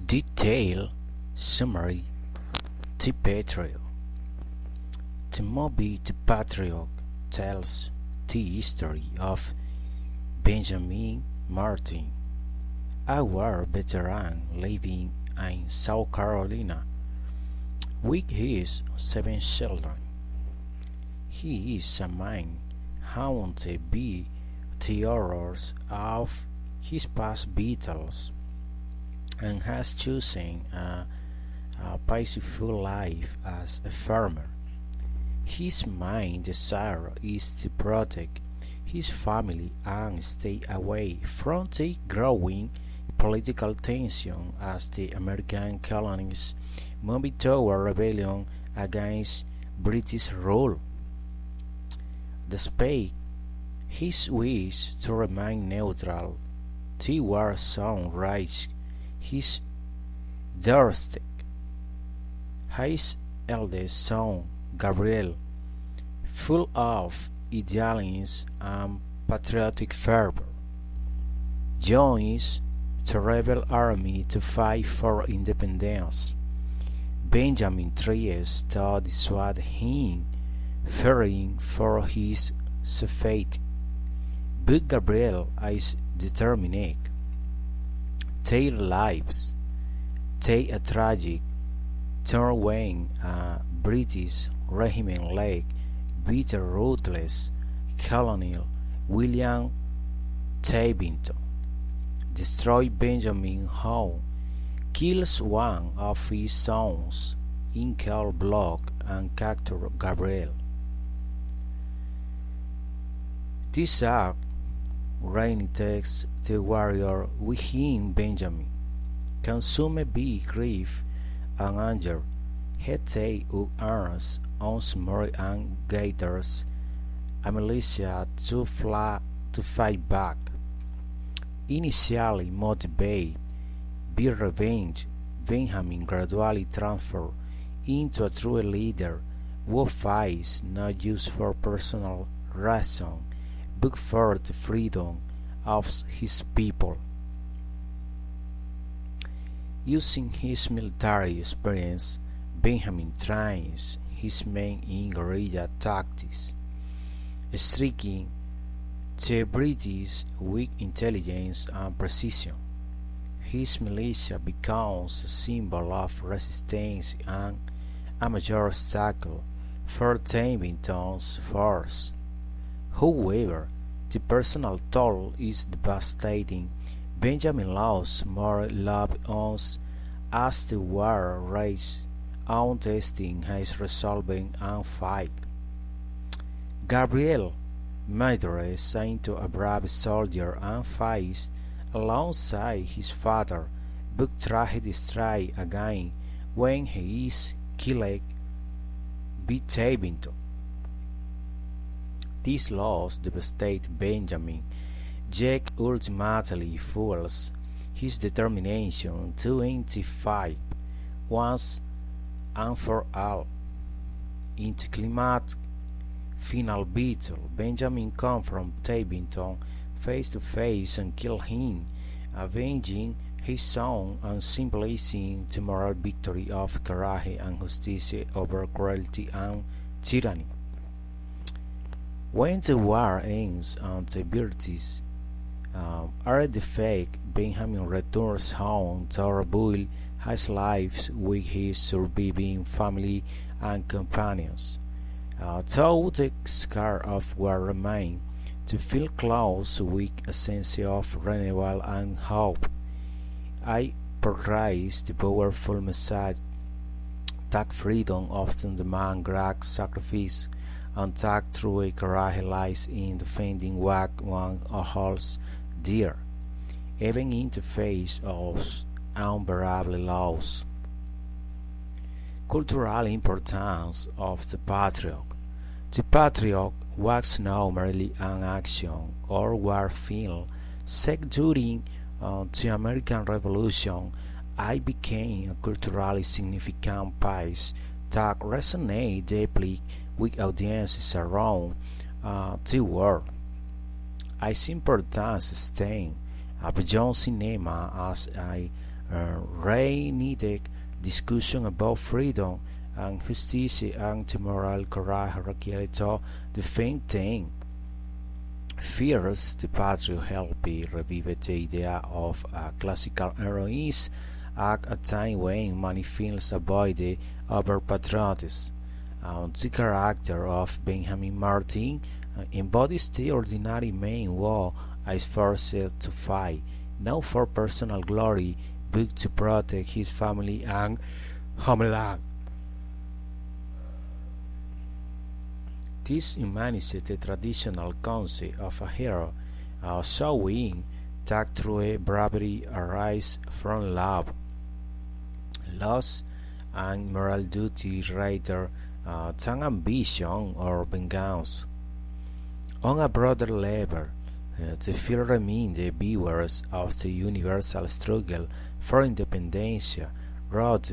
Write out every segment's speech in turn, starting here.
Detailed summary. The Patriot. The movie The Patriot tells the history of Benjamin Martin, a war veteran living in South Carolina with his 7 children. He is a man haunted by the horrors of his past battles and has chosen a peaceful life as a farmer. His main desire is to protect his family and stay away from the growing political tension as the American colonies move toward rebellion against British rule. Despite his wish to remain neutral, the war zone reached his doorstep. His eldest son, Gabriel, full of idealism and patriotic fervor, joins the rebel army to fight for independence. Benjamin tries to dissuade him, fearing for his safety, but Gabriel is determined. Their lives take a tragic turn when a British regiment led by the ruthless Colonel William Tabington destroys Benjamin's home, kills one of his sons in cold blood, and captures Gabriel. This act reunites the warrior within Benjamin, consumed by grief and anger. He takes up arms once more and gathers a militia to fight back. Initially motivated by revenge, Benjamin gradually transforms into a true leader who fights not just for personal reasons but for the freedom of his people. Using his military experience, Benjamin trains his men in guerrilla tactics, striking the British with intelligence and precision. His militia becomes a symbol of resistance and a major obstacle for Tabington's force. However, the personal toll is devastating. Benjamin lost more loved ones as the war rages on, testing his resolve and fight. Gabriel matures into a brave soldier and fights alongside his father, but tragedy strikes again when he is killed by Tabington. This loss devastates Benjamin, yet ultimately fuels his determination to end the fight once and for all. In the climactic final battle, Benjamin confronts Tabington face to face and kills him, avenging his son and symbolizing the moral victory of courage and justice over cruelty and tyranny. When the war ends and the British are defeated, Benjamin returns home to rebuild his life with his surviving family and companions. Though the scars of war remain, to feel close with a sense of renewal and hope. I portrays the powerful message that freedom often demands great sacrifice, and that true courage lies in defending what one holds dear, even in the face of unbearable loss. Cultural importance of the Patriot. The Patriot was not merely an action or war film set during the American Revolution. It became a culturally significant piece that resonated deeply with audiences around the world. Its importance extends beyond cinema as a reignited discussion about freedom and justice and moral courage required to defend them. First, the patriot helped revive the idea of a classical heroism at a time when many films avoided over-patriotism. The character of Benjamin Martin embodies the ordinary man who is forced to fight, not for personal glory, but to protect his family and homeland. This humanized the traditional concept of a hero, showing that true bravery arises from love, loss, and moral duty rather than ambition or vengeance. On a broader level, the film reminds the viewers of the universal struggle for independence, growth,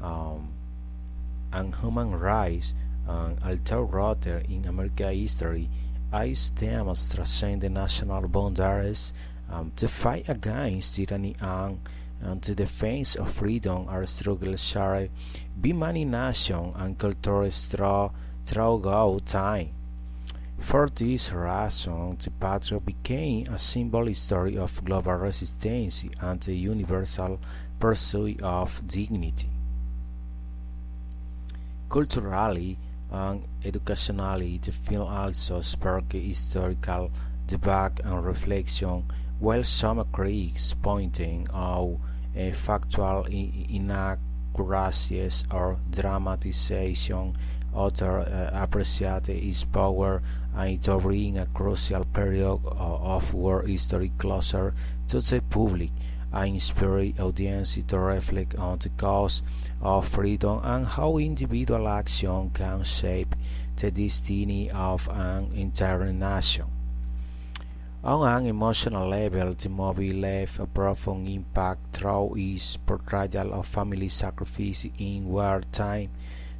and human rights, although rooted in American history, its themes transcend the national boundaries. The fight against tyranny and the defense of freedom are struggles shared by many nations and cultures throughout time. For this reason, the patriot became a symbolic story of global resistance and the universal pursuit of dignity. Culturally and educationally, the film also sparked historical debate and reflection, while some critics pointing out factual inaccuracies or dramatization, others appreciated its power and to bring a crucial period of world history closer to the public and inspire audiences to reflect on the cause of freedom and how individual action can shape the destiny of an entire nation. On an emotional level, the movie left a profound impact through its portrayal of family sacrifice in wartime.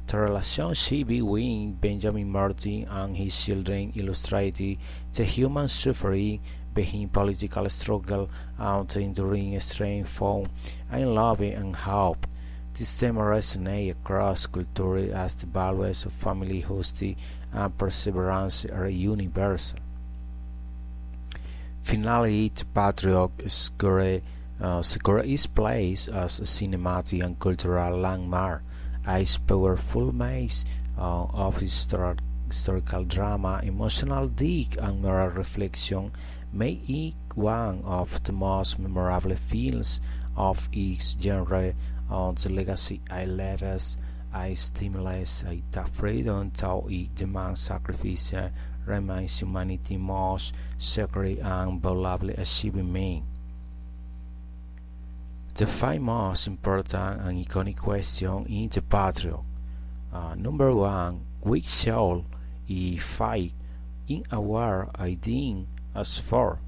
The relationship between Benjamin Martin and his children illustrated the human suffering behind political struggle and the enduring strength found in love and hope. This theme resonates across cultures as the values of family, justice, and perseverance are universal. Finally, the Patriot secured its place as a cinematic and cultural landmark. Its powerful mix of historical drama, emotional depth, and moral reflection make it one of the most memorable films of its genre. The legacy it leaves is stimulates that freedom, though it demands sacrifice, remains humanity's most sacred and valuable achievement. The five most important and iconic questions in The Patriot. Number one, which shall he fight in a war against us for?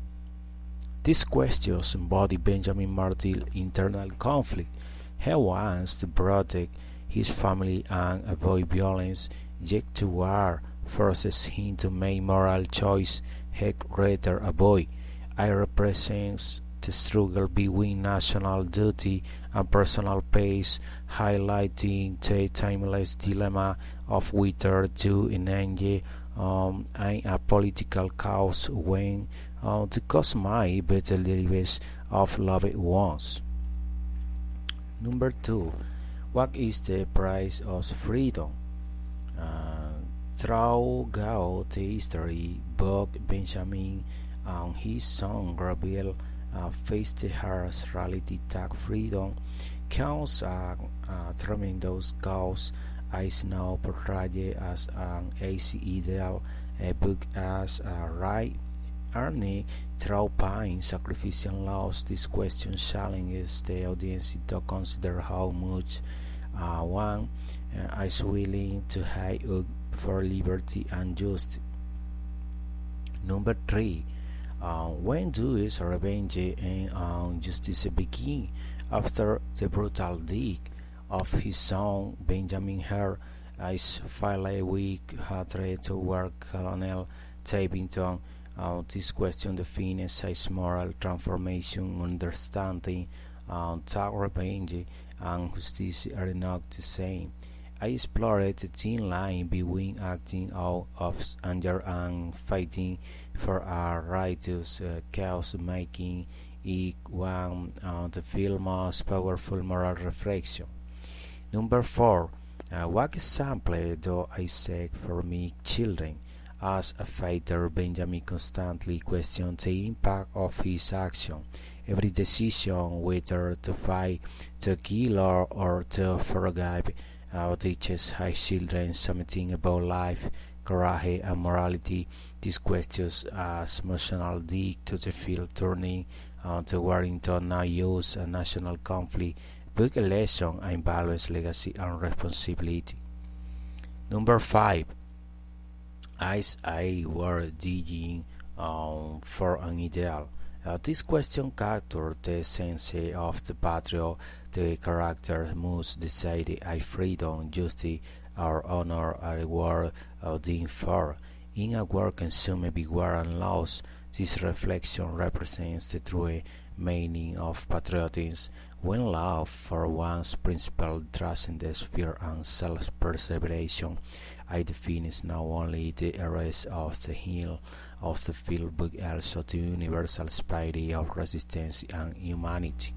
These questions embody Benjamin Martin's internal conflict. He wants to protect his family and avoid violence, yet the war forces him to make moral choices he'd rather avoid. It represents the struggle between national duty and personal peace, highlighting the timeless dilemma of whether to engage in a political cause when the cause might better the lives of loved ones. Number two, what is the price of freedom? Throughout the history, both Benjamin and his son Gabriel faced the harsh reality that freedom counts a tremendous cost. Is now portrayed as an easy ideal, a book as a right earned through pain, sacrifice, and loss. This question challenges the audience to consider how much one is willing to pay up for liberty and justice. Number three, when does revenge and justice begin? After the brutal deed of his son Benjamin Hare is filed with hatred toward Colonel Tabington. This question defines his moral transformation, understanding thought revenge and justice are not the same. I explored the thin line between acting out of anger and fighting for a righteous cause, making it one of the film's most powerful moral reflection. Number 4. What example do I set for my children? As a fighter, Benjamin constantly questions the impact of his action. Every decision, whether to fight, to kill, or to forgive, teaches his children something about life, courage, and morality. These questions as emotional dig to the field, turning the war into not use a national conflict, book a lesson in values, legacy, and responsibility. Number 5. As I were digging for an ideal. This question captures the sense of the patriot. The character must decide if freedom, justice, or honor are worth dying for. In a world consumed by war and loss, this reflection represents the true meaning of patriotism, when love for one's principle transcends fear and self-preservation. It defines not only the heroes of the hill of the field but also the universal spirit of resistance and humanity.